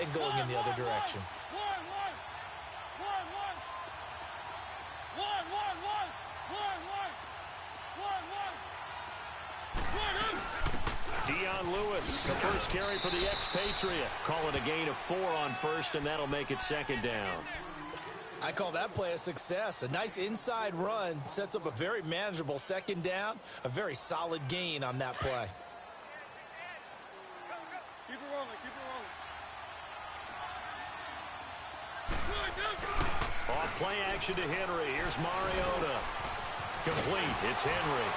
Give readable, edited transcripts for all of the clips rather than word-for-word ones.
and going in the other direction. Dion Lewis, the first carry for the expatriate. Call it a gain of 4 on first, and that'll make it second down. I call that play a success. A nice inside run sets up a very manageable second down, a very solid gain on that play. Keep it rolling, keep it rolling. Off play action to Henry. Here's Mariota. Complete. It's Henry.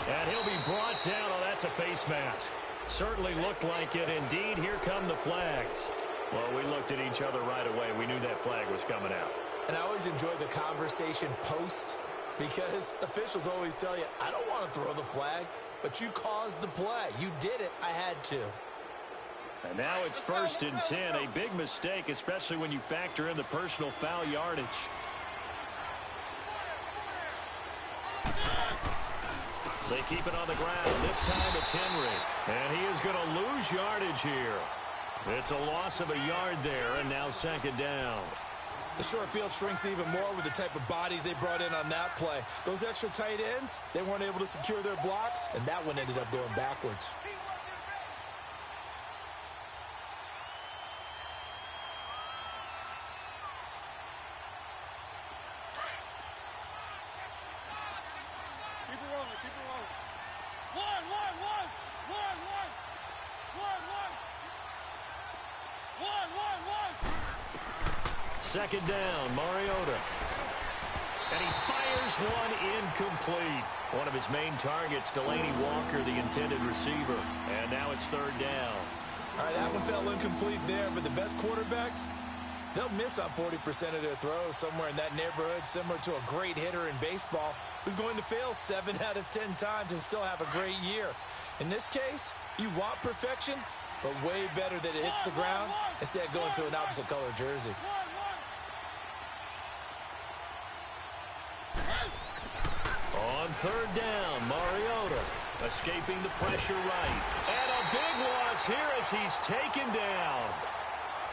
And he'll be brought down. Oh, that's a face mask. Certainly looked like it. Indeed, here come the flags. Well, we looked at each other right away. We knew that flag was coming out. And I always enjoy the conversation post because officials always tell you, I don't want to throw the flag, but you caused the play. You did it. I had to. And now it's 1st and 10. A big mistake, especially when you factor in the personal foul yardage. They keep it on the ground. This time it's Henry. And he is going to lose yardage here. It's a loss of a yard there, and now second down. The short field shrinks even more with the type of bodies they brought in on that play. Those extra tight ends, they weren't able to secure their blocks, and that one ended up going backwards. Second down, Mariota. And he fires one incomplete. One of his main targets, Delaney Walker, the intended receiver. And now it's third down. All right, that one fell incomplete there, but the best quarterbacks, they'll miss on 40% of their throws, somewhere in that neighborhood, similar to a great hitter in baseball who's going to fail 7 out of 10 times and still have a great year. In this case, you want perfection, but way better that it hits the ground instead of going to an opposite color jersey. On third down, Mariota escaping the pressure right. And a big loss here as he's taken down.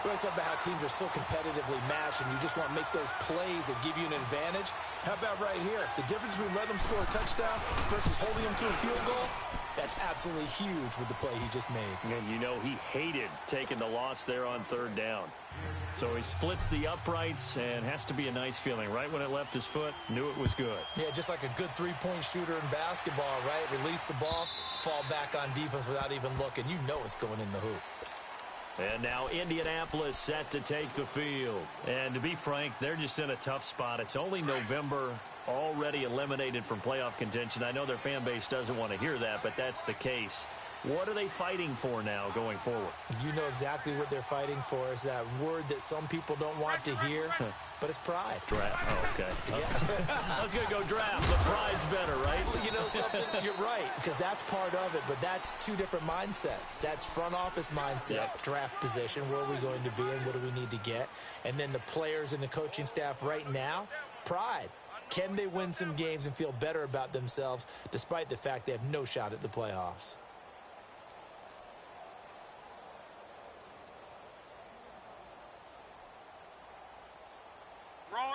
Well, it's about how teams are so competitively matched and you just want to make those plays that give you an advantage. How about right here? The difference between letting them score a touchdown versus holding them to a field goal, that's absolutely huge with the play he just made. And you know he hated taking the loss there on third down. So he splits the uprights and has to be a nice feeling. Right when it left his foot, knew it was good. Yeah, just like a good three-point shooter in basketball, right? Release the ball, fall back on defense without even looking. You know it's going in the hoop. And now Indianapolis set to take the field. And to be frank, they're just in a tough spot. It's only November, already eliminated from playoff contention. I know their fan base doesn't want to hear that, but that's the case. What are they fighting for now going forward? You know exactly what they're fighting for. Is that word that some people don't want to hear, but it's pride. Draft. Oh, okay. Yeah. I was going to go draft. The pride's better, right? Well, you know something? You're right, because that's part of it, but that's two different mindsets. That's front office mindset, yep. Draft position, where are we going to be and what do we need to get? And then the players and the coaching staff right now, pride. Can they win some games and feel better about themselves despite the fact they have no shot at the playoffs?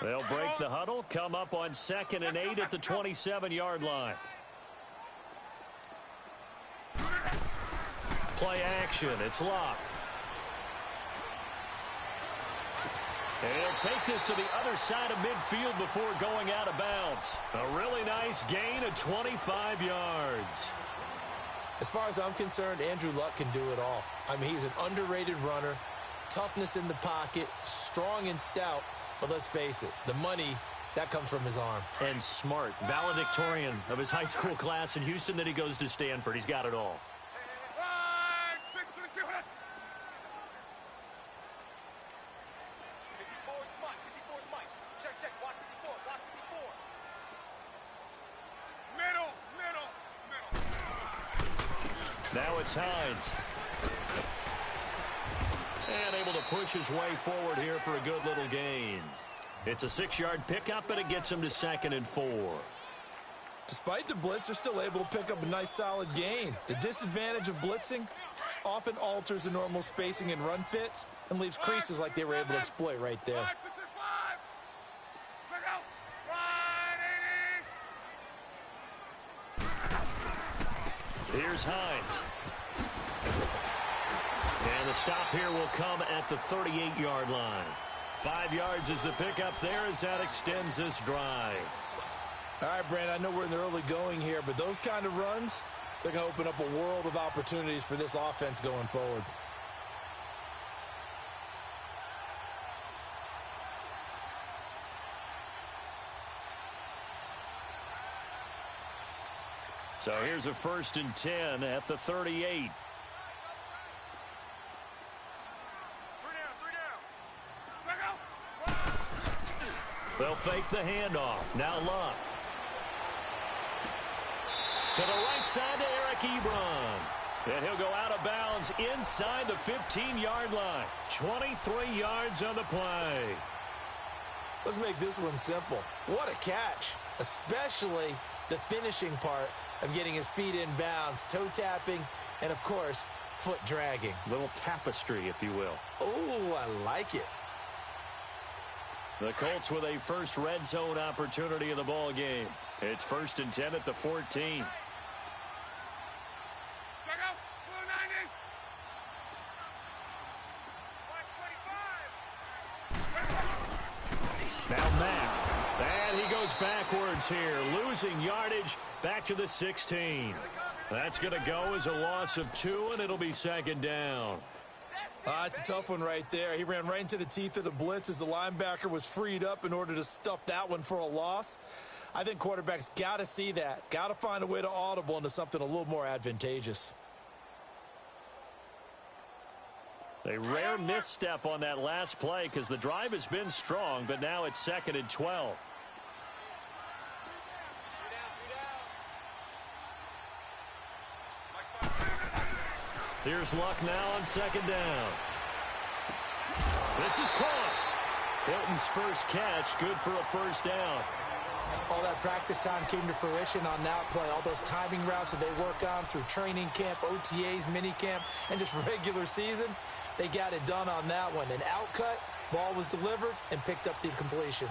They'll break the huddle, come up on 2nd and 8 at the 27-yard line. Play action. It's Locke. And he'll take this to the other side of midfield before going out of bounds. A really nice gain of 25 yards. As far as I'm concerned, Andrew Luck can do it all. I mean, he's an underrated runner, toughness in the pocket, strong and stout. But let's face it, the money, that comes from his arm. And smart, valedictorian of his high school class in Houston. Then he goes to Stanford. He's got it all. Now it's Hines. And able to push his way forward here for a good little gain. It's a 6-yard pickup, and it gets him to 2nd and 4. Despite the blitz, they're still able to pick up a nice solid gain. The disadvantage of blitzing, often alters the normal spacing and run fits and leaves creases like they were able to exploit right there. Here's Hines. And the stop here will come at the 38-yard line. 5 yards is the pickup there as that extends this drive. All right, Brandon, I know we're in the early going here, but those kind of runs, they're going to open up a world of opportunities for this offense going forward. So here's a 1st and 10 at the 38. They'll fake the handoff. Now Luck. To the right side to Eric Ebron. And he'll go out of bounds inside the 15-yard line. 23 yards on the play. Let's make this one simple. What a catch, especially the finishing part of getting his feet in bounds, toe tapping, and, of course, foot dragging. Little tapestry, if you will. Oh, I like it. The Colts with a first red zone opportunity in the ball game. It's 1st and 10 at the 14. Now Mack. And he goes backwards here, losing yardage back to the 16. That's going to go as a loss of 2, and it'll be 2nd down. It's a tough one right there. He ran right into the teeth of the blitz as the linebacker was freed up in order to stuff that one for a loss. I think quarterbacks got to see that. Got to find a way to audible into something a little more advantageous. A rare misstep on that last play because the drive has been strong, but now it's 2nd and 12. Here's Luck now on 2nd down. This is caught. Hilton's first catch, good for a 1st down. All that practice time came to fruition on that play. All those timing routes that they work on through training camp, OTAs, minicamp, and just regular season, they got it done on that one. An outcut, ball was delivered, and picked up the completion.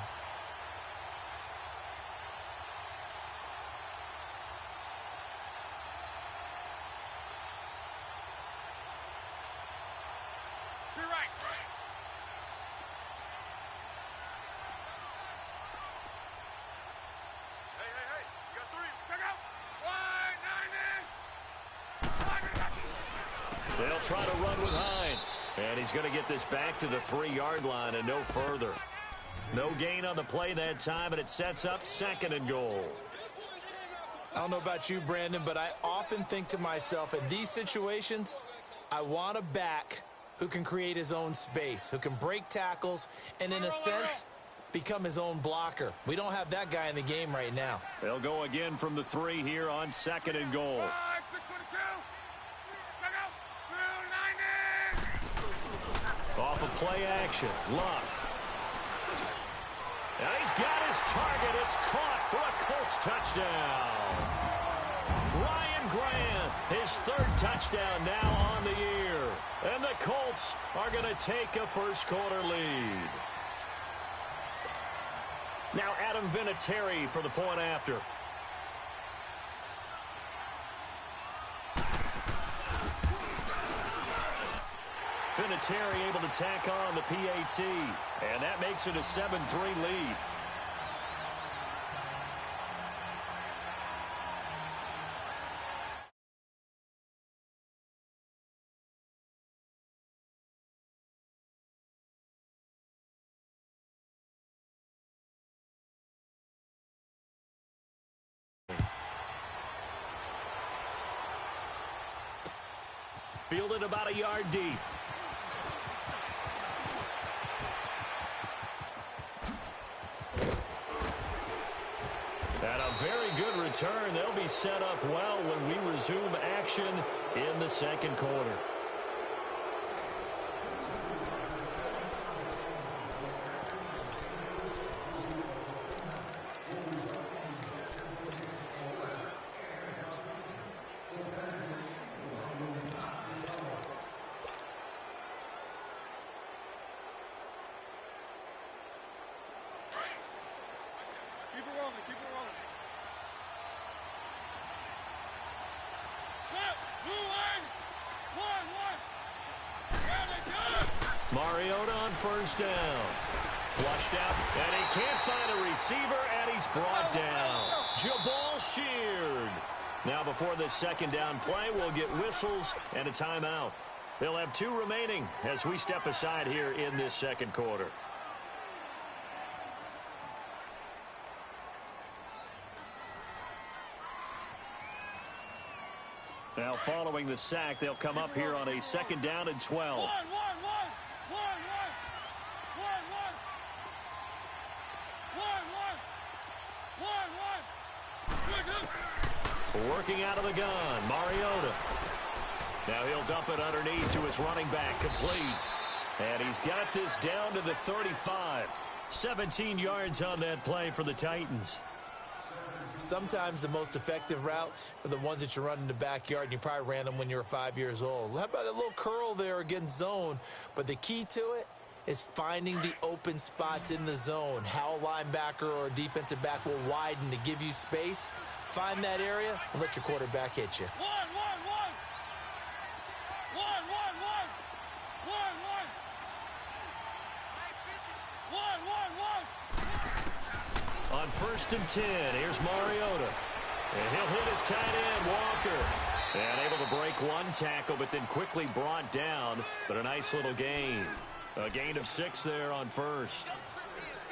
They'll try to run with Hines. And he's going to get this back to the 3-yard line and no further. No gain on the play that time, and it sets up 2nd and goal. I don't know about you, Brandon, but I often think to myself, in these situations, I want a back who can create his own space, who can break tackles, and in a sense, become his own blocker. We don't have that guy in the game right now. They'll go again from the 3 here on 2nd and goal. Off of play action, Luck. And he's got his target. It's caught for a Colts touchdown. Ryan Grant, his 3rd touchdown now on the year. And the Colts are going to take a first-quarter lead. Now Adam Vinatieri for the point after. Vinatieri able to tack on the PAT, and that makes it a 7-3 lead. Fielded about a yard deep. And a very good return. They'll be set up well when we resume action in the 2nd quarter. Keep it rolling. Keep it rolling. Set. Blue line. One. There they go. Mariota on first down. Flushed out, and he can't find a receiver, and he's brought down. Jabal sheared. Now before this second down play, we'll get whistles and a timeout. They'll have 2 remaining as we step aside here in this second quarter. Now following the sack, they'll come up here on a second down and 12. One. Working out of the gun, Mariota. Now he'll dump it underneath to his running back, complete. And he's got this down to the 35. 17 yards on that play for the Titans. Sometimes the most effective routes are the ones that you run in the backyard, and you probably ran them when you were 5 years old. How about a little curl there against zone? But the key to it is finding the open spots in the zone. How a linebacker or a defensive back will widen to give you space. Find that area and let your quarterback hit you. One. On first and 10, here's Mariota. And he'll hit his tight end, Walker. And able to break one tackle, but then quickly brought down. But a nice little gain. A gain of 6 there on first.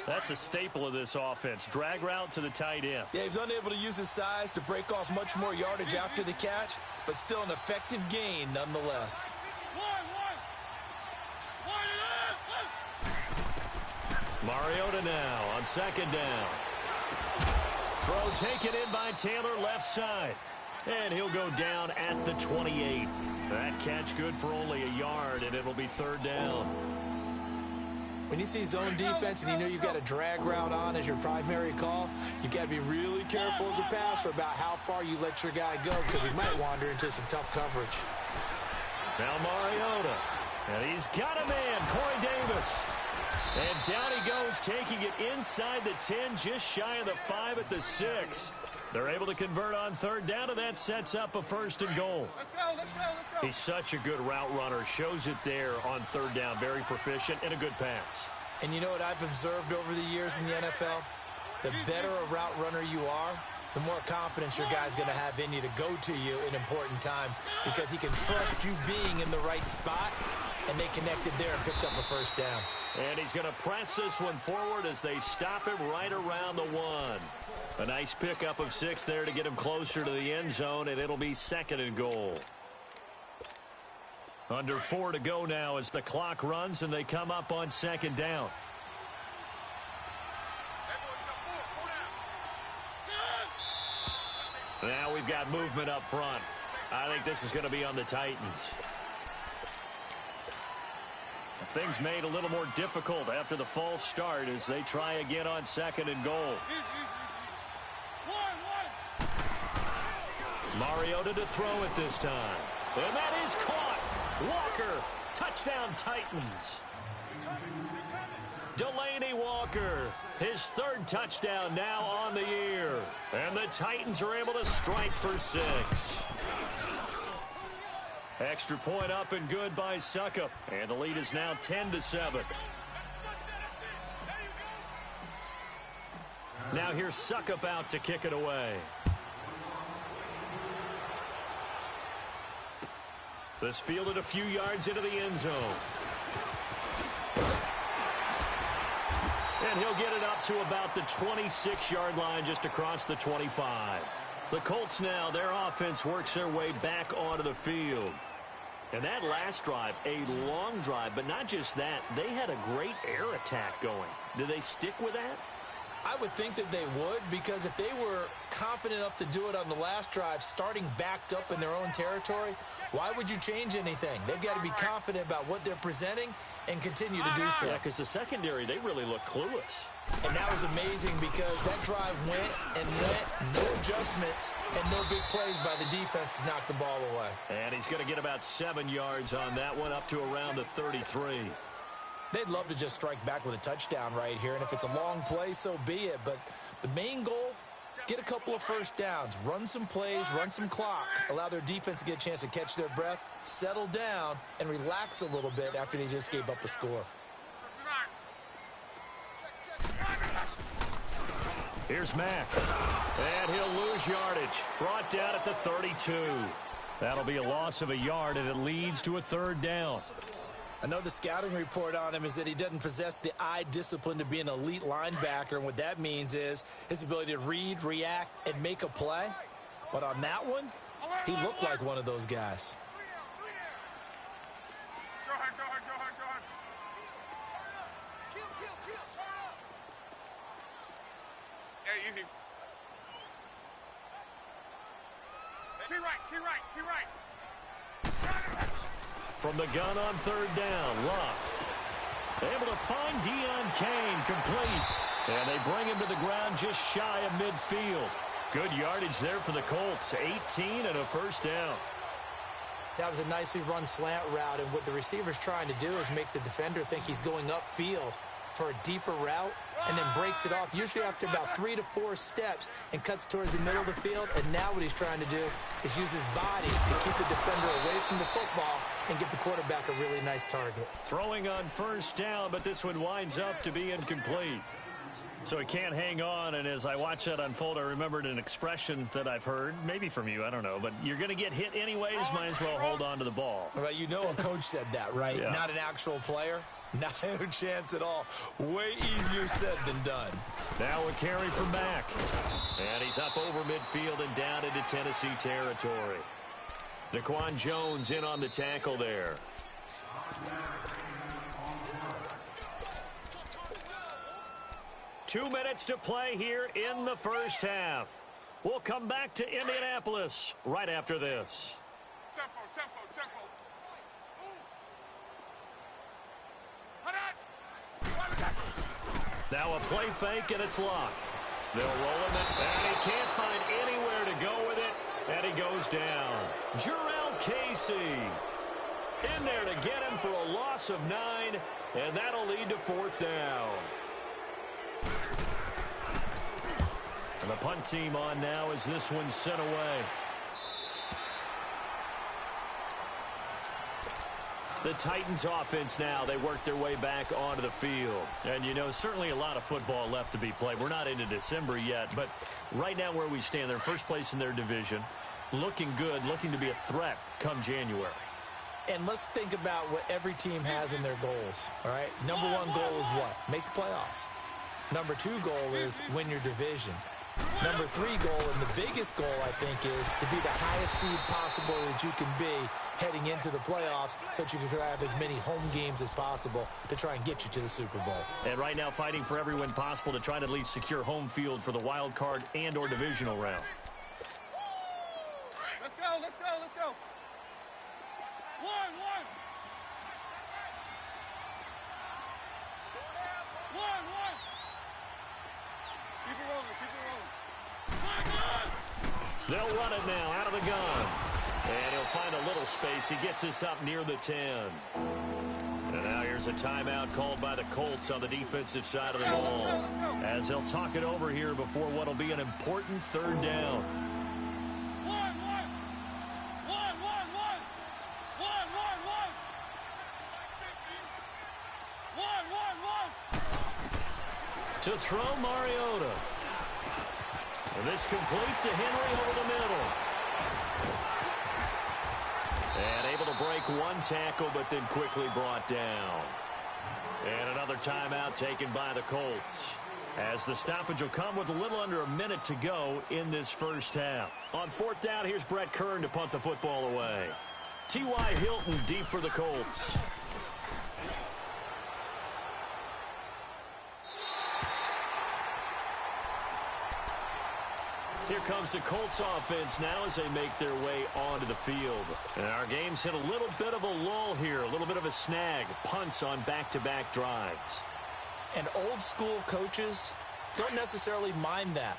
That's a staple of this offense. Drag route to the tight end. Yeah, he was unable to use his size to break off much more yardage after the catch, but still an effective gain nonetheless. Mariota now on second down. Throw taken in by Taylor left side. And he'll go down at the 28. That catch good for only a yard, and it'll be third down. When you see zone defense and you know you've got a drag route on as your primary call, you've got to be really careful as a passer about how far you let your guy go, because he might wander into some tough coverage. Now Mariota. And he's got a man, Corey Davis. And down he goes, taking it inside the 10, just shy of the 5 at the 6. They're able to convert on third down, and that sets up a first and goal. Let's go. He's such a good route runner. Shows it there on third down. Very proficient and a good pass. And you know what I've observed over the years in the NFL? The better a route runner you are, the more confidence your guy's going to have in you to go to you in important times, because he can trust you being in the right spot, and they connected there and picked up a first down. And he's going to press this one forward as they stop him right around the 1. A nice pickup of 6 there to get him closer to the end zone, and it'll be second and goal. Under 4 to go now as the clock runs, and they come up on second down. Now we've got movement up front. I think this is going to be on the Titans. Things made a little more difficult after the false start as they try again on second and goal. Mariota to throw it this time. And that is caught. Walker, touchdown Titans. Delaney Walker, his 3rd touchdown now on the year. And the Titans are able to strike for 6. Extra point up and good by Suckup. And the lead is now 10-7. Now here's Suckup out to kick it away. This fielded a few yards into the end zone. And he'll get it up to about the 26-yard line, just across the 25. The Colts now, their offense works their way back onto the field. And that last drive, a long drive, but not just that, they had a great air attack going. Do they stick with that? I would think that they would, because if they were confident enough to do it on the last drive, starting backed up in their own territory, why would you change anything? They've got to be confident about what they're presenting and continue to do so. Yeah, because the secondary, they really look clueless. And that was amazing, because that drive went and went, no adjustments and no big plays by the defense to knock the ball away. And he's going to get about 7 yards on that one, up to around the 33. They'd love to just strike back with a touchdown right here, and if it's a long play, so be it. But The main goal, get a couple of first downs, run some plays, run some clock, allow their defense to get a chance to catch their breath, settle down, and relax a little bit after they just gave up a score. Here's Mack. And he'll lose yardage. Brought down at the 32. That'll be a loss of a yard, and it leads to a third down. I know the scouting report on him is that he doesn't possess the eye discipline to be an elite linebacker, and what that means is his ability to read, react, and make a play. But on that one, he looked like one of those guys. Go ahead, go ahead, go ahead, go ahead. Turn up. Hey, easy. Key right. From the gun on third down, Luck. Able to find Deion Kane, complete. And they bring him to the ground just shy of midfield. Good yardage there for the Colts. 18 and a first down. That was a nicely run slant route, and what the receiver's trying to do is make the defender think he's going upfield for a deeper route, and then breaks it off, usually after about 3 to 4 steps, and cuts towards the middle of the field. And now what he's trying to do is use his body to keep the defender away from the football and give the quarterback a really nice target. Throwing on first down, but this one winds up to be incomplete. So he can't hang on, and as I watch that unfold, I remembered an expression that I've heard, maybe from you, I don't know, but you're going to get hit anyways, might as well hold on to the ball. All right, you know a coach said that, right? Yeah. Not an actual player. Not a chance at all. Way easier said than done. Now a carry from Mack. And he's up over midfield and down into Tennessee territory. Daquan Jones in on the tackle there. Two minutes to play here in the first half. We'll come back to Indianapolis right after this. Tempo. Now a play fake, and it's Luck. They'll roll him, and he can't find anywhere to go with it, and he goes down. Jarrell Casey in there to get him for a loss of 9, and that'll lead to fourth down. And the punt team on now as this one's sent away. The Titans offense now, they work their way back onto the field. And, you know, certainly a lot of football left to be played. We're not into December yet, but right now where we stand, they're first place in their division. Looking good, looking to be a threat come January. And let's think about what every team has in their goals, all right? Number one goal is what? Make the playoffs. Number 2 goal is win your division. Number 3 goal, and the biggest goal, I think, is to be the highest seed possible that you can be heading into the playoffs so that you can have as many home games as possible to try and get you to the Super Bowl. And right now fighting for every win possible to try to at least secure home field for the wild card and or divisional round. Let's go. One. Keep it rolling. They'll run it now out of the gun. And he'll find a little space. He gets us up near the 10. And now here's a timeout called by the Colts on the defensive side of the ball, as they'll talk it over here before what will be an important third down. One. To throw Mariota. And this complete to Henry over the middle. And able to break one tackle, but then quickly brought down. And another timeout taken by the Colts, as the stoppage will come with a little under a minute to go in this first half. On fourth down, here's Brett Kern to punt the football away. T.Y. Hilton deep for the Colts. Here comes the Colts offense now as they make their way onto the field. And our game's hit a little bit of a lull here, a little bit of a snag. Punts on back-to-back drives. And old school coaches don't necessarily mind that.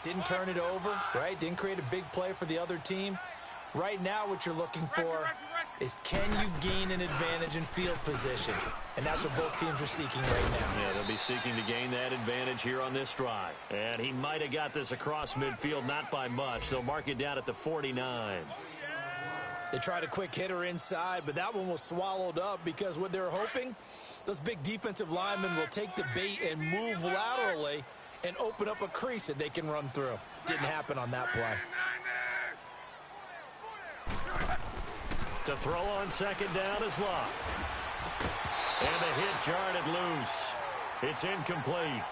Didn't turn it over, right? Didn't create a big play for the other team. Right now what you're looking for is can you gain an advantage in field position? And that's what both teams are seeking right now. Yeah, they'll be seeking to gain that advantage here on this drive. And he might have got this across midfield, not by much. They'll mark it down at the 49. They tried a quick hitter inside, but that one was swallowed up because what they're hoping, those big defensive linemen will take the bait and move laterally and open up a crease that they can run through. Didn't happen on that play. To throw on second down is Locke. And the hit jarred it loose. It's incomplete.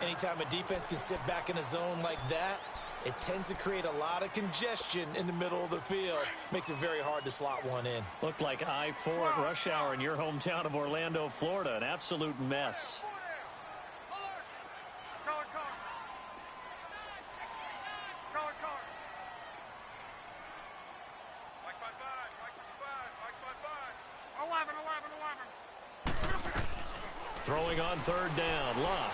Anytime a defense can sit back in a zone like that, it tends to create a lot of congestion in the middle of the field. Makes it very hard to slot one in. Looked like I-4 at rush hour in your hometown of Orlando, Florida. An absolute mess. Throwing on third down, Locke.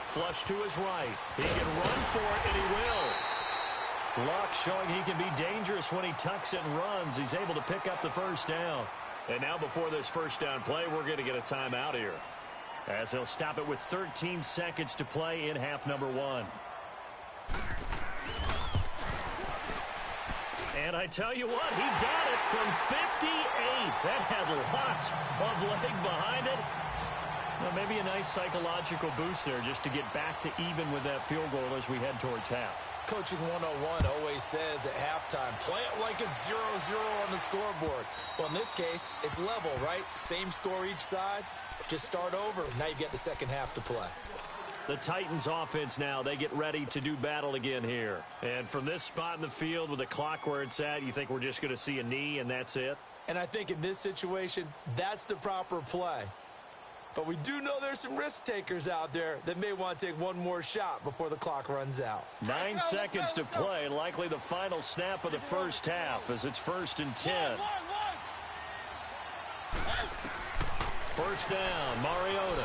Flush to his right. He can run for it, and he will. Locke showing he can be dangerous when he tucks it and runs. He's able to pick up the first down. And now before this first down play, we're going to get a timeout here, as he'll stop it with 13 seconds to play in half number 1. And I tell you what, he got it from 58. That had lots of leg behind it. Well, maybe a nice psychological boost there just to get back to even with that field goal as we head towards half. Coaching 101 always says at halftime, play it like it's 0-0 on the scoreboard. Well, in this case, it's level, right? Same score each side. Just start over. Now you get the second half to play. The Titans offense now, they get ready to do battle again here. And from this spot in the field with the clock where it's at, you think we're just going to see a knee and that's it? And I think in this situation, that's the proper play. But we do know there's some risk takers out there that may want to take one more shot before the clock runs out. 9 seconds to play, likely the final snap of the first half as it's 1st and 10. First down, Mariota.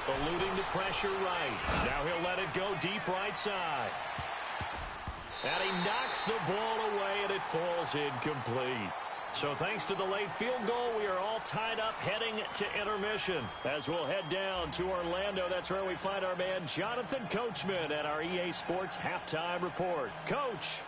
Eluding the pressure right. Now he'll let it go deep right side. And he knocks the ball away, and it falls incomplete. So thanks to the late field goal, we are all tied up heading to intermission. As we'll head down to Orlando, that's where we find our man Jonathan Coachman at our EA Sports Halftime Report. Coach.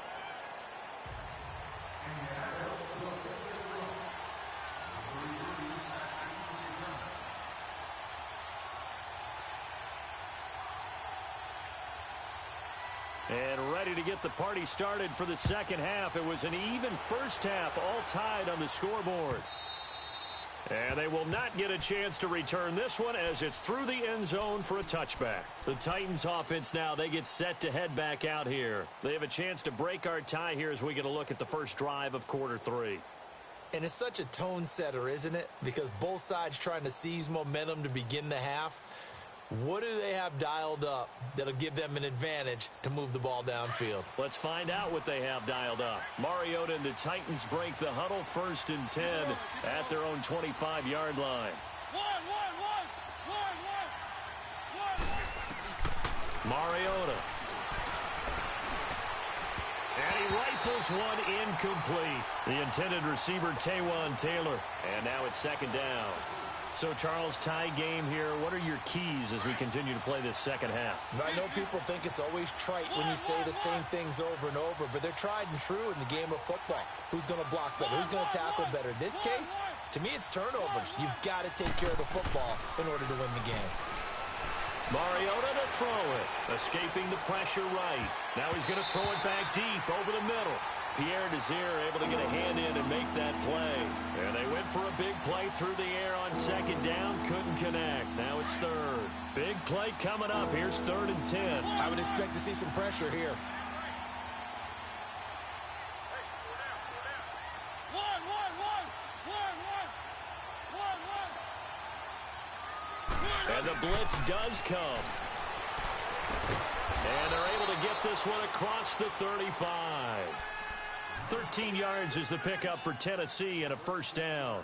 And ready to get the party started for the second half. It was an even first half, all tied on the scoreboard. And they will not get a chance to return this one as it's through the end zone for a touchback. The Titans offense now, they get set to head back out here. They have a chance to break our tie here as we get a look at the first drive of quarter 3. And it's such a tone setter, isn't it? Because both sides trying to seize momentum to begin the half. What do they have dialed up that'll give them an advantage to move the ball downfield? Let's find out what they have dialed up. Mariota and the Titans break the huddle 1st and 10 at their own 25-yard line. Mariota. And he rifles one incomplete. The intended receiver, Taywan Taylor. And now it's 2nd down. So, Charles, tie game here. What are your keys as we continue to play this second half? I know people think it's always trite when you say the same things over and over, but they're tried and true in the game of football. Who's going to block better? Who's going to tackle better? In this case, to me, it's turnovers. You've got to take care of the football in order to win the game. Mariota to throw it. Escaping the pressure right. Now he's going to throw it back deep over the middle. Pierre Desir able to get a hand in and make that play. And they went for a big play through the air on 2nd down. Couldn't connect. Now it's 3rd. Big play coming up. Here's 3rd and 10. I would expect to see some pressure here. And the blitz does come. And they're able to get this one across the 35. 13 yards is the pickup for Tennessee and a 1st down.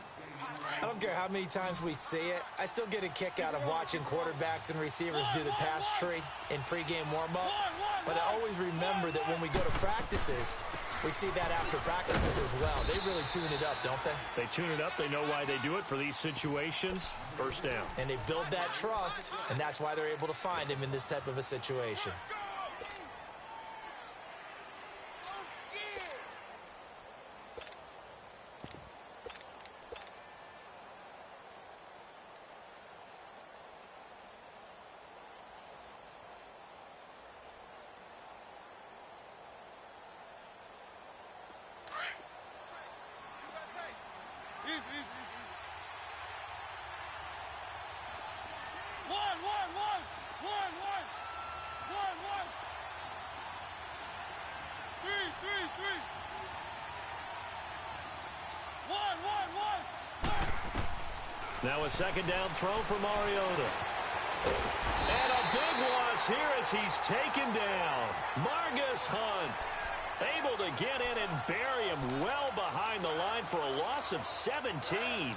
I don't care how many times we see it. I still get a kick out of watching quarterbacks and receivers do the pass tree in pregame warm-up. But I always remember that when we go to practices, We see that after practices as well. They really tune it up, don't they? They tune it up. They know why they do it for these situations. First down. And they build that trust, and that's why they're able to find him in this type of a situation. Now a second down throw for Mariota. And a big loss here as he's taken down. Margus Hunt able to get in and bury him well behind the line for a loss of 17.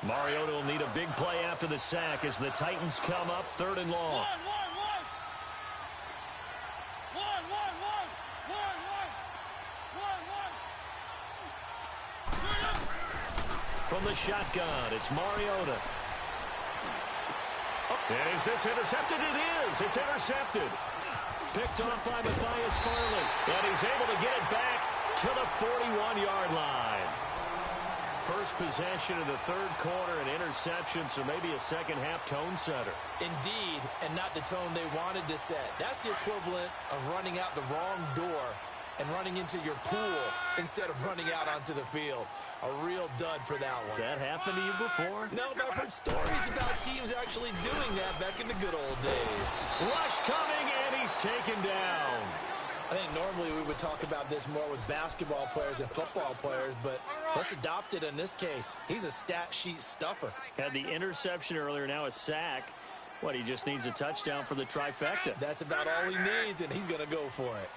Mariota will need a big play after the sack as the Titans come up 3rd and long. From the shotgun, it's Mariota. And is this intercepted? It is. It's intercepted. Picked off by Matthias Farley. And he's able to get it back to the 41-yard line. First possession of the 3rd quarter, an interception, so maybe a second-half tone setter. Indeed, and not the tone they wanted to set. That's the equivalent of running out the wrong door and running into your pool instead of running out onto the field. A real dud for that one. Has that happened to you before? No, but I've heard stories about teams actually doing that back in the good old days. Rush coming, and he's taken down. I think normally we would talk about this more with basketball players and football players, but let's adopt it in this case. He's a stat sheet stuffer. Had the interception earlier, now a sack. What, he just needs a touchdown for the trifecta. That's about all he needs, and he's going to go for it.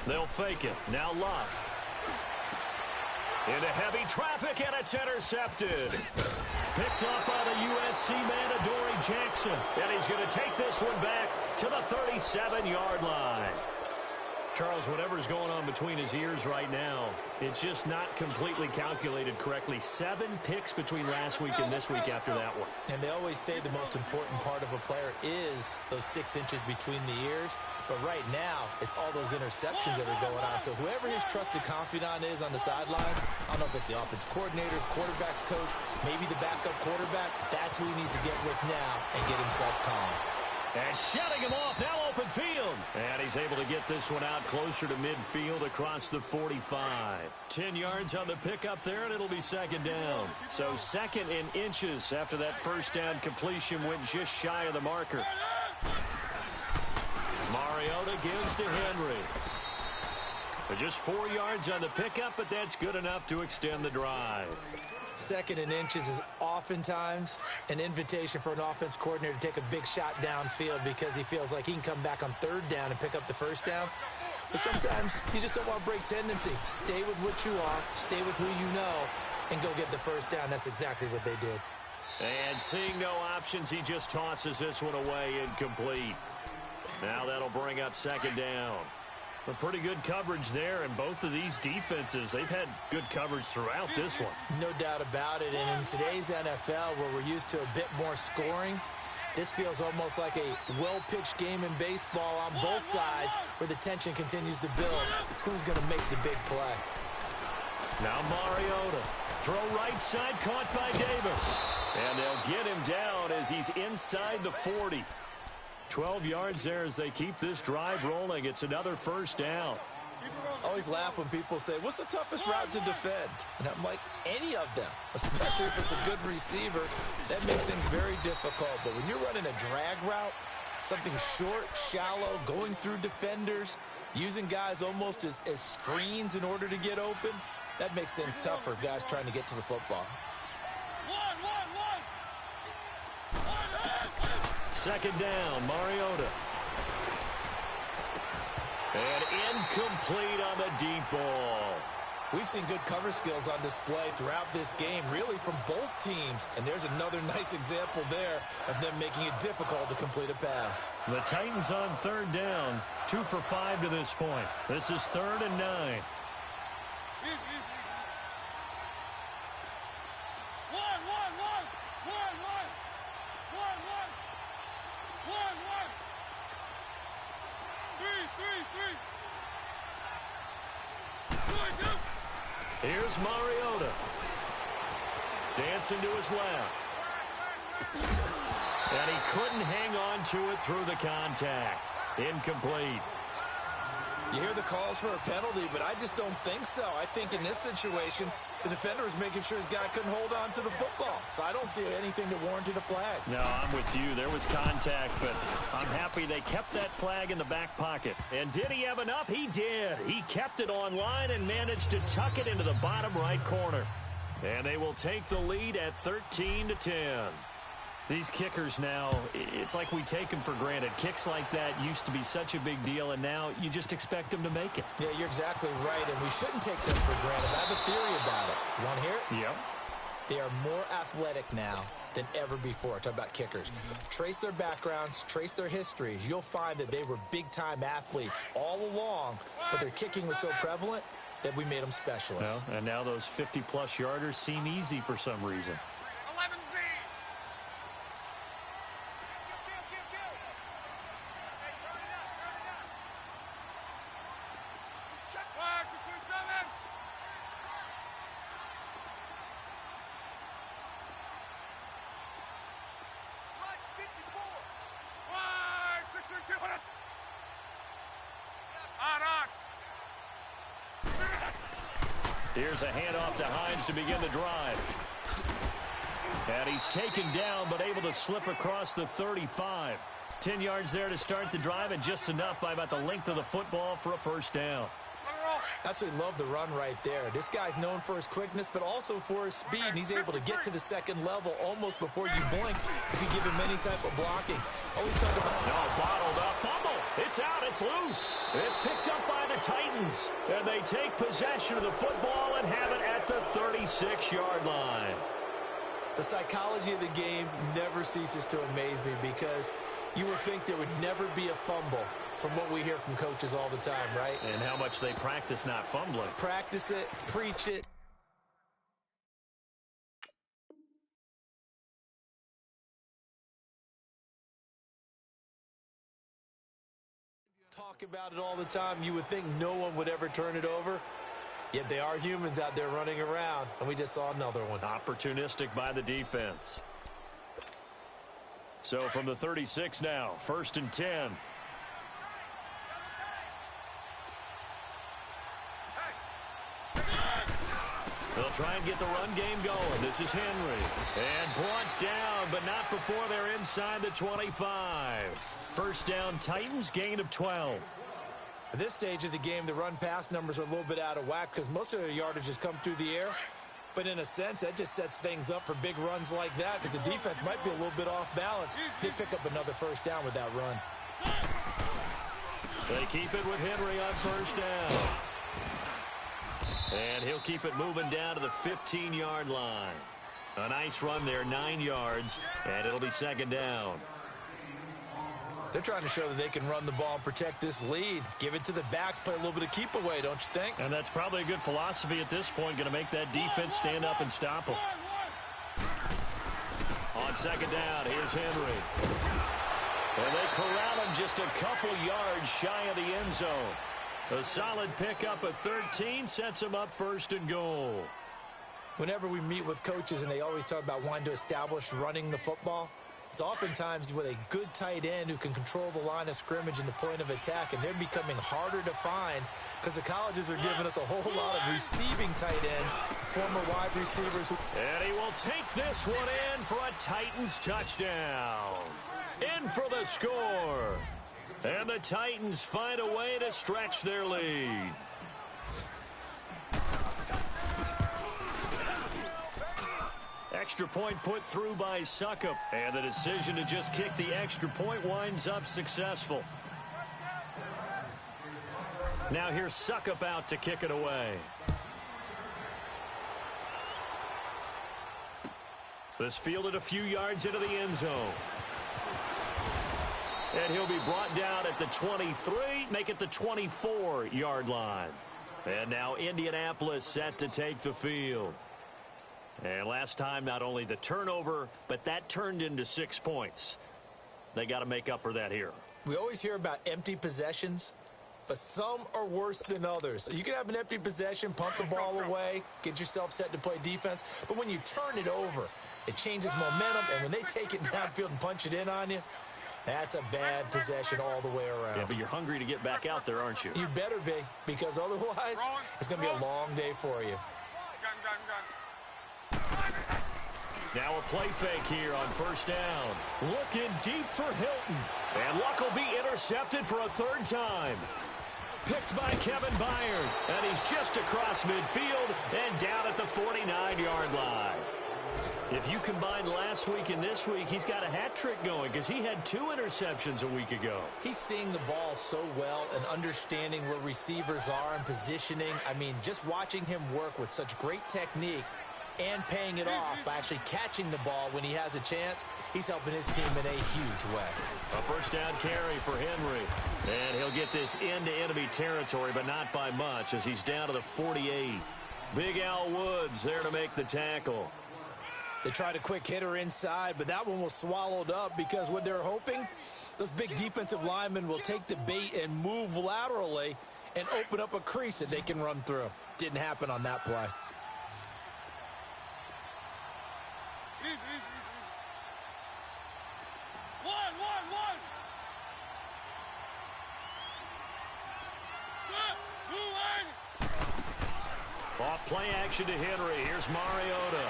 They'll fake it. Now Love. Into heavy traffic, and it's intercepted. Picked up by the USC man, Adoree Jackson. And he's going to take this one back to the 37-yard line. Charles, whatever's going on between his ears right now, it's just not completely calculated correctly. 7 picks between last week and this week after that one. And they always say the most important part of a player is those 6 inches between the ears. But right now, it's all those interceptions that are going on. So whoever his trusted confidant is on the sidelines, I don't know if it's the offense coordinator, quarterback's coach, maybe the backup quarterback, that's who he needs to get with now and get himself calm. And shutting him off, now open field. And he's able to get this one out closer to midfield across the 45. 10 yards on the pickup there, and it'll be second down. So 2nd and inches after that first down completion went just shy of the marker. Mariota gives to Henry. But just 4 yards on the pickup, but that's good enough to extend the drive. 2nd and inches is oftentimes an invitation for an offense coordinator to take a big shot downfield because he feels like he can come back on 3rd down and pick up the first down. But sometimes you just don't want to break tendency. Stay with what you are, stay with who you know, and go get the first down. That's exactly what they did. And seeing no options, he just tosses this one away, incomplete. Now that'll bring up 2nd down. A pretty good coverage there, and both of these defenses, they've had good coverage throughout this one. No doubt about it, and in today's NFL, where we're used to a bit more scoring, this feels almost like a well-pitched game in baseball on both sides, where the tension continues to build. Who's going to make the big play? Now Mariota. Throw right side, caught by Davis. And they'll get him down as he's inside the 40. 12 yards there as they keep this drive rolling. It's another first down. I always laugh when people say, what's the toughest route to defend? And I'm like, any of them, especially if it's a good receiver. That makes things very difficult. But when you're running a drag route, something short, shallow, going through defenders, using guys almost as screens in order to get open, that makes things tough for guys trying to get to the football. 2nd down, Mariota. And incomplete on the deep ball. We've seen good cover skills on display throughout this game, really from both teams. And there's another nice example there of them making it difficult to complete a pass. The Titans on third down, 2 for 5 to this point. This is 3rd and 9. Here's Mariota. Dancing to his left. And he couldn't hang on to it through the contact. Incomplete. You hear the calls for a penalty, but I just don't think so. I think in this situation, the defender was making sure his guy couldn't hold on to the football. So I don't see anything that warranted a flag. No, I'm with you. There was contact, but I'm happy they kept that flag in the back pocket. And did he have enough? He did. He kept it on line and managed to tuck it into the bottom right corner. And they will take the lead at 13-10. These kickers now, it's like we take them for granted. Kicks like that used to be such a big deal, and now you just expect them to make it. Yeah, you're exactly right, and we shouldn't take them for granted. I have a theory about it. You want to hear it? Yep. They are more athletic now than ever before. Talk about kickers. Trace their backgrounds, trace their histories. You'll find that they were big-time athletes all along, but their kicking was so prevalent that we made them specialists. Well, and now those 50-plus yarders seem easy for some reason. Here's a handoff to Hines to begin the drive. And he's taken down, but able to slip across the 35. 10 yards there to start the drive, and just enough by about the length of the football for a first down. Absolutely love the run right there. This guy's known for his quickness, but also for his speed. And he's able to get to the second level almost before you blink if you give him any type of blocking. Always talk about... No, bottled up. Fumble. It's out. It's loose. It's picked up by the Titans. And they take possession of the football and have it at the 36-yard line. The psychology of the game never ceases to amaze me because you would think there would never be a fumble from what we hear from coaches all the time, right? And how much they practice not fumbling. Practice it, preach it. Talk about it all the time. You would think no one would ever turn it over. Yet they are humans out there running around, and we just saw another one. Opportunistic by the defense. So from the 36 now, 1st and 10. They'll try and get the run game going. This is Henry. And brought down, but not before they're inside the 25. First down, Titans, gain of 12. At this stage of the game, the run-pass numbers are a little bit out of whack because most of their yardage has come through the air. But in a sense, that just sets things up for big runs like that because the defense might be a little bit off balance. They pick up another first down with that run. They keep it with Henry on first down. And he'll keep it moving down to the 15-yard line. A nice run there, 9 yards, and it'll be second down. They're trying to show that they can run the ball and protect this lead. Give it to the backs, play a little bit of keep away, don't you think? And that's probably a good philosophy at this point, going to make that defense stand up and stop them. On second down, here's Henry. And they corral him just a couple yards shy of the end zone. A solid pickup at 13 sets him up 1st and goal. Whenever we meet with coaches and they always talk about wanting to establish running the football, it's oftentimes with a good tight end who can control the line of scrimmage and the point of attack, and they're becoming harder to find because the colleges are giving us a whole lot of receiving tight ends, former wide receivers. And he will take this one in for a Titans touchdown. In for the score. And the Titans find a way to stretch their lead. Extra point put through by Suckup. And the decision to just kick the extra point winds up successful. Now here's Suckup out to kick it away. This fielded a few yards into the end zone. And he'll be brought down at the 23, make it the 24-yard line. And now Indianapolis set to take the field. And last time, not only the turnover, but that turned into 6 points. They got to make up for that here. We always hear about empty possessions, but some are worse than others. You can have an empty possession, punt the ball away, get yourself set to play defense, but when you turn it over, it changes momentum, and when they take it downfield and punch it in on you, that's a bad possession all the way around. Yeah, but you're hungry to get back out there, aren't you? You better be, because otherwise it's going to be a long day for you. Now a play fake here on first down. Looking deep for Hilton. And Luck will be intercepted for a third time. Picked by Kevin Byard. And he's just across midfield and down at the 49-yard line. If you combine last week and this week, he's got a hat trick going because he had 2 interceptions a week ago. He's seeing the ball so well and understanding where receivers are and positioning. I mean, just watching him work with such great technique and paying it off by actually catching the ball when he has a chance, he's helping his team in a huge way. A first down carry for Henry. And he'll get this into enemy territory, but not by much as he's down to the 48. Big Al Woods there to make the tackle. They tried a quick hitter inside, but that one was swallowed up because what they're hoping, those big defensive linemen will take the bait and move laterally and open up a crease that they can run through. Didn't happen on that play. One. Off play action to Henry. Here's Mariota.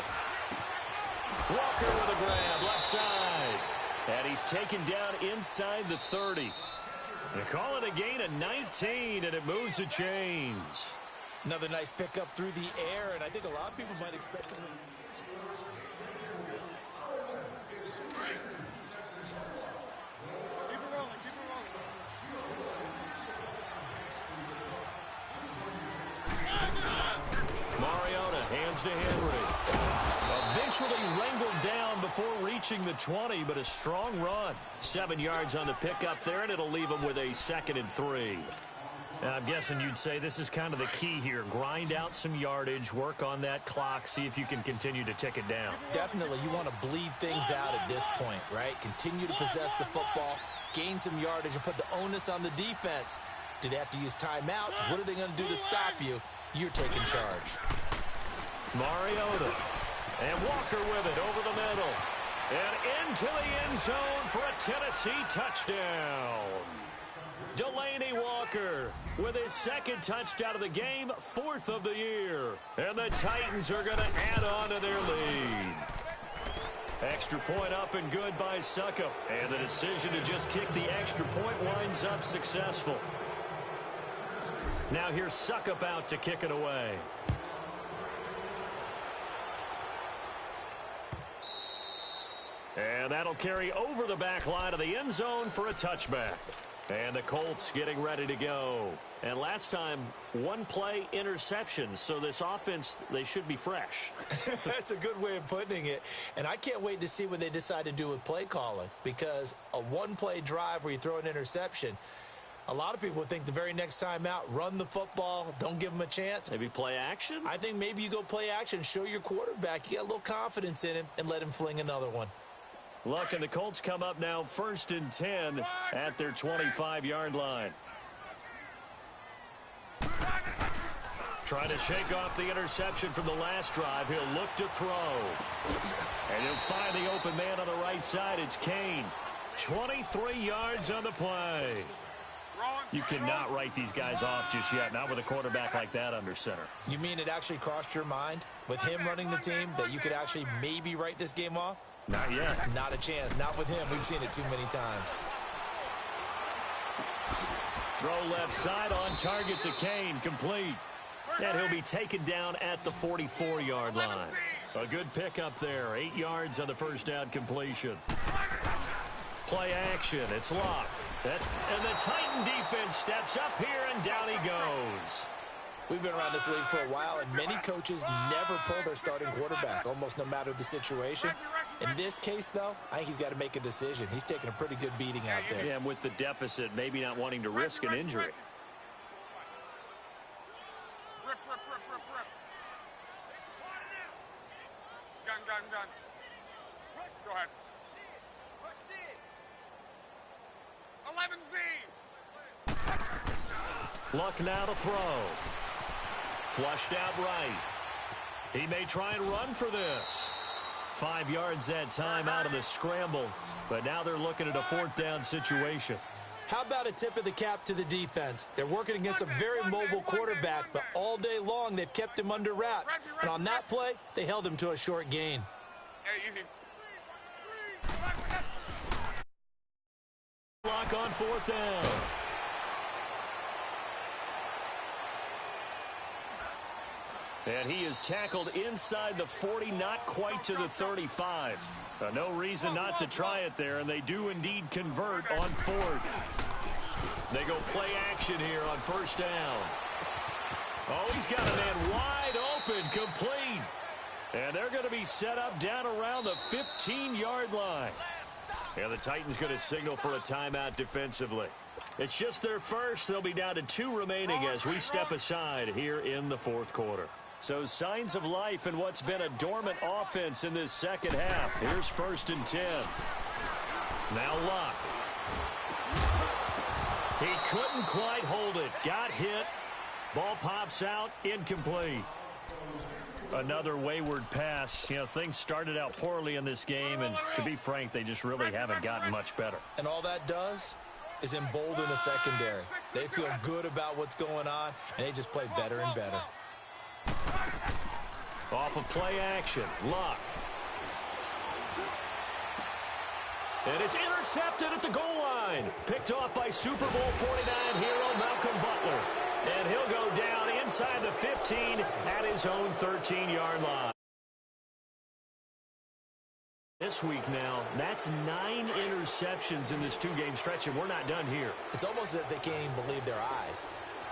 Walker with a grab, left side. And he's taken down inside the 30. They call it a gain of 19, and it moves the chains. Another nice pickup through the air, and I think a lot of people might expect him. Keep it rolling. Mariota hands to Henry. Eventually wrangled down before reaching the 20, but a strong run. 7 yards on the pickup there, and it'll leave him with a 2nd and 3. I'm guessing you'd say this is kind of the key here. Grind out some yardage, work on that clock, see if you can continue to tick it down. Definitely, you want to bleed things out at this point, right? Continue to possess the football, gain some yardage, and put the onus on the defense. Do they have to use timeouts? What are they going to do to stop you? You're taking charge. Mariota. And Walker with it over the middle. And into the end zone for a Tennessee touchdown. Delaney Walker with his 2nd touchdown of the game, 4th of the year. And the Titans are going to add on to their lead. Extra point up and good by Suckup. And the decision to just kick the extra point winds up successful. Now here's Suckup out to kick it away. And that'll carry over the back line of the end zone for a touchback. And the Colts getting ready to go. And last time, 1-play interception. So this offense, they should be fresh. That's a good way of putting it. And I can't wait to see what they decide to do with play calling. Because a 1-play drive where you throw an interception, a lot of people think the very next time out, run the football, don't give them a chance. Maybe play action? I think maybe you go play action, show your quarterback, you got a little confidence in him, and let him fling another one. Look, and the Colts come up now 1st and 10 at their 25-yard line. Trying to shake off the interception from the last drive. He'll look to throw. And he'll find the open man on the right side. It's Kane. 23 yards on the play. You cannot write these guys off just yet, not with a quarterback like that under center. You mean it actually crossed your mind with him running the team that you could actually maybe write this game off? Not yet. Not a chance. Not with him. We've seen it too many times. Throw left side on target to Kane. Complete. And he'll be taken down at the 44-yard line. A good pickup there. 8 yards on the first down completion. Play action. It's Locke. And the Titan defense steps up here, and down he goes. We've been around this league for a while, and many coaches never pull their starting quarterback, almost no matter the situation. In this case, though, I think he's got to make a decision. He's taking a pretty good beating out there. Yeah, and with the deficit, maybe not wanting to risk an injury. Rip. Gun. Go ahead. 11Z. Luck now to throw. Flushed out right. He may try and run for this. 5 yards that time out of the scramble, but now they're looking at a 4th down situation. How about a tip of the cap to the defense? They're working against a very mobile quarterback, but all day long they've kept him under wraps. And on that play, they held him to a short gain. Hey, easy. Lock on 4th down. And he is tackled inside the 40, not quite to the 35. No reason not to try it there, and they do indeed convert on 4th. They go play action here on 1st down. Oh, he's got a man wide open, complete. And they're going to be set up down around the 15-yard line. And the Titans going to signal for a timeout defensively. It's just their first. They'll be down to 2 remaining as we step aside here in the 4th quarter. So signs of life in what's been a dormant offense in this second half. Here's 1st and 10. Now Luck. He couldn't quite hold it. Got hit. Ball pops out. Incomplete. Another wayward pass. You know, things started out poorly in this game, and to be frank, they just really haven't gotten much better. And all that does is embolden the secondary. They feel good about what's going on, and they just play better and better. Off of play action, Luck. And it's intercepted at the goal line. Picked off by Super Bowl 49 hero Malcolm Butler. And he'll go down inside the 15 at his own 13-yard line. This week now, that's 9 interceptions in this 2-game stretch, and we're not done here. It's almost as if they can't even believe their eyes.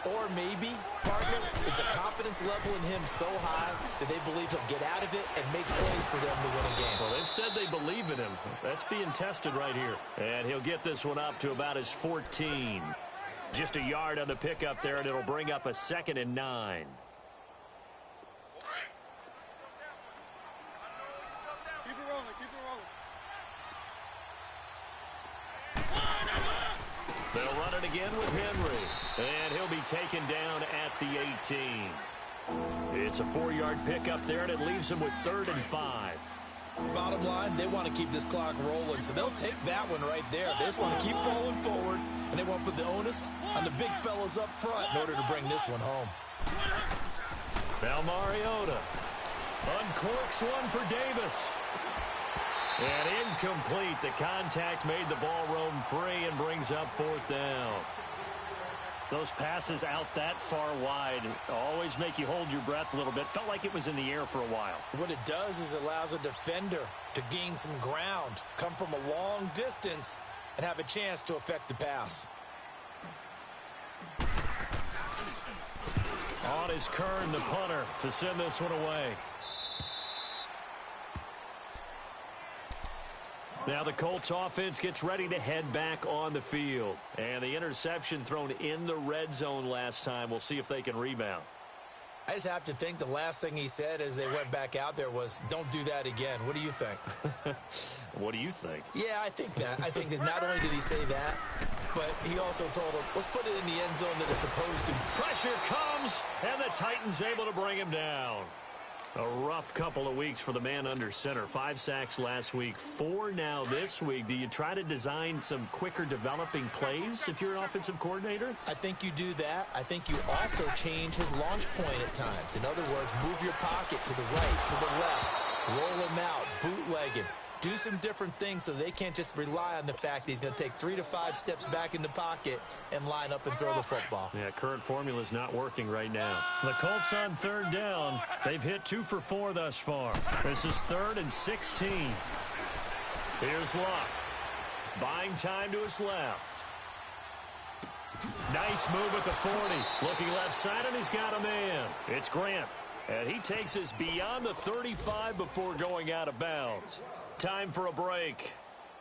Or maybe, partner, is the confidence level in him so high that they believe he'll get out of it and make plays for them to win a game. Well, they've said they believe in him. That's being tested right here. And he'll get this one up to about his 14. Just a yard on the pickup there, and it'll bring up a 2nd and 9. Keep it rolling. They'll run it again with Henry. And he'll be taken down at the 18. It's a 4-yard pickup there, and it leaves him with 3rd and 5. Bottom line, they want to keep this clock rolling, so they'll take that one right there. They just want to keep falling forward, and they want to put the onus on the big fellas up front in order to bring this one home. Now Mariota uncorks one for Davis. And incomplete. The contact made the ball roam free and brings up 4th down. Those passes out that far wide always make you hold your breath a little bit. Felt like it was in the air for a while. What it does is it allows a defender to gain some ground, come from a long distance, and have a chance to affect the pass. On is Kern, the punter, to send this one away. Now the Colts offense gets ready to head back on the field. And the interception thrown in the red zone last time. We'll see if they can rebound. I just have to think the last thing he said as they went back out there was, don't do that again. What do you think? What do you think? Yeah, I think that. I think that not only did he say that, but he also told him, let's put it in the end zone that it's supposed to. Pressure comes, and the Titans able to bring him down. A rough couple of weeks for the man under center. 5 sacks last week, 4 now this week. Do you try to design some quicker developing plays if you're an offensive coordinator? I think you do that. I think you also change his launch point at times. In other words, move your pocket to the right, to the left, roll him out, bootleg him. Do some different things so they can't just rely on the fact that he's going to take 3 to 5 steps back in the pocket and line up and throw the football. Yeah, current formula is not working right now. The Colts on 3rd down. They've hit 2 for 4 thus far. This is 3rd and 16. Here's Luck. Buying time to his left. Nice move at the 40. Looking left side, and he's got a man. It's Grant. And he takes us beyond the 35 before going out of bounds. Time for a break.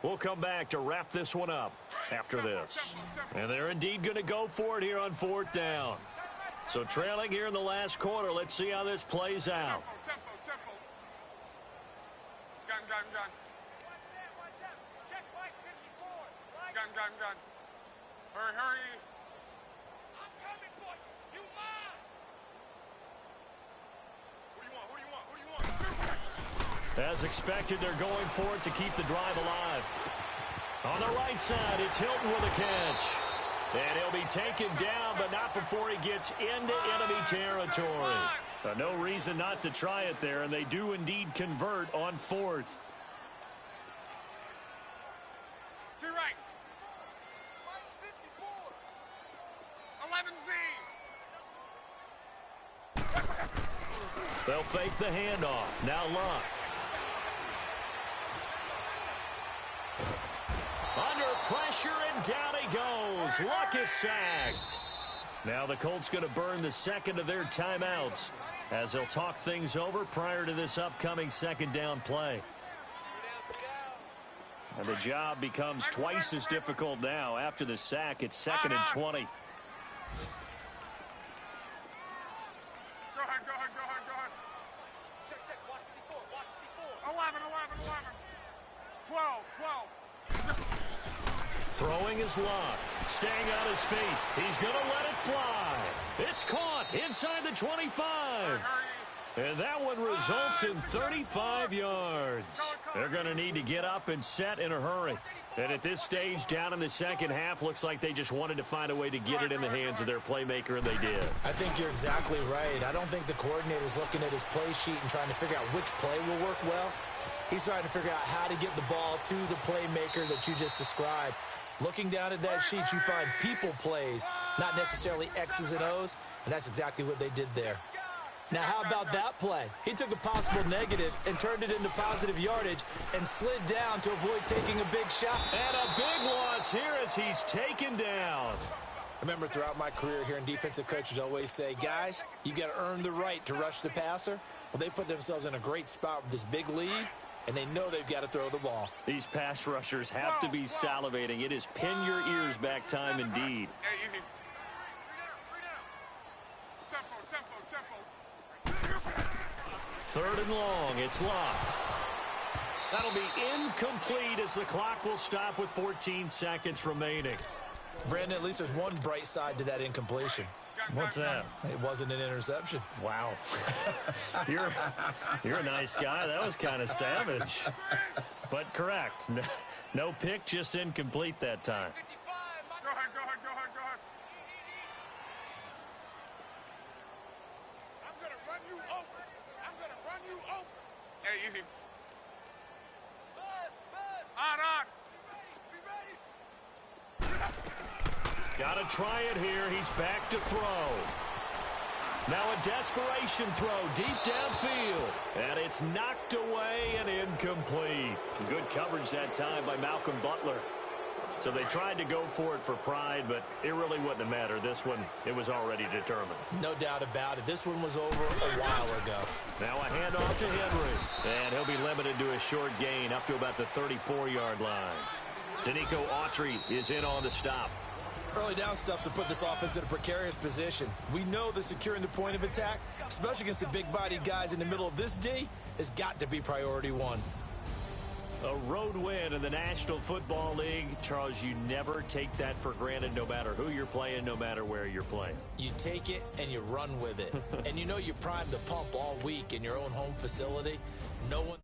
We'll come back to wrap this one up after this. And they're indeed going to go for it here on 4th down. So trailing here in the last quarter, let's see how this plays out. Tempo. Gun. Check white 54. Gun. Hurry. I'm coming for you. You mine. Who do you want? As expected, they're going for it to keep the drive alive. On the right side, it's Hilton with a catch. And he'll be taken down, but not before he gets into enemy territory. No reason not to try it there, and they do indeed convert on 4th. To your right. 11Z. They'll fake the handoff. Now Luck. Under pressure, and down he goes. Luck is sacked. Now the Colts going to burn the second of their timeouts as they'll talk things over prior to this upcoming 2nd down play. And the job becomes twice as difficult now. After the sack, it's 2nd and 20. Go ahead. Check. Watch 54. 11. 12. Throwing his Luck. Staying on his feet. He's going to let it fly. It's caught inside the 25. And that one results in 35 yards. They're going to need to get up and set in a hurry. And at this stage, down in the second half, looks like they just wanted to find a way to get it in the hands of their playmaker, and they did. I think you're exactly right. I don't think the coordinator's looking at his play sheet and trying to figure out which play will work well. He's trying to figure out how to get the ball to the playmaker that you just described. Looking down at that sheet, you find people plays, not necessarily X's and O's, and that's exactly what they did there. Now, how about that play? He took a possible negative and turned it into positive yardage and slid down to avoid taking a big shot. And a big loss here as he's taken down. Remember, throughout my career here in defensive coaches always say, guys, you got to earn the right to rush the passer. Well, they put themselves in a great spot with this big lead, and they know they've got to throw the ball. These pass rushers have to be salivating. It is pin your ears back time indeed. Hey, easy. Tempo. 3rd and long. It's Luck. That'll be incomplete as the clock will stop with 14 seconds remaining. Brandon, at least there's one bright side to that incompletion. What's that? It wasn't an interception. Wow. You're a nice guy. That was kind of savage. But correct. No pick, just incomplete that time. Go ahead. I'm going to run you over. Hey, easy. On. Got to try it here. He's back to throw. Now a desperation throw deep downfield. And it's knocked away and incomplete. Good coverage that time by Malcolm Butler. So they tried to go for it for pride, but it really wouldn't have mattered. This one, it was already determined. No doubt about it. This one was over a while ago. Now a handoff to Henry. And he'll be limited to a short gain up to about the 34-yard line. Danico Autry is in on the stop. Early down stuff to put this offense in a precarious position. We know that securing the point of attack, especially against the big-bodied guys in the middle of this D, has got to be priority one. A road win in the National Football League. Charles, you never take that for granted no matter who you're playing, no matter where you're playing. You take it and you run with it. And you know you primed the pump all week in your own home facility. No one...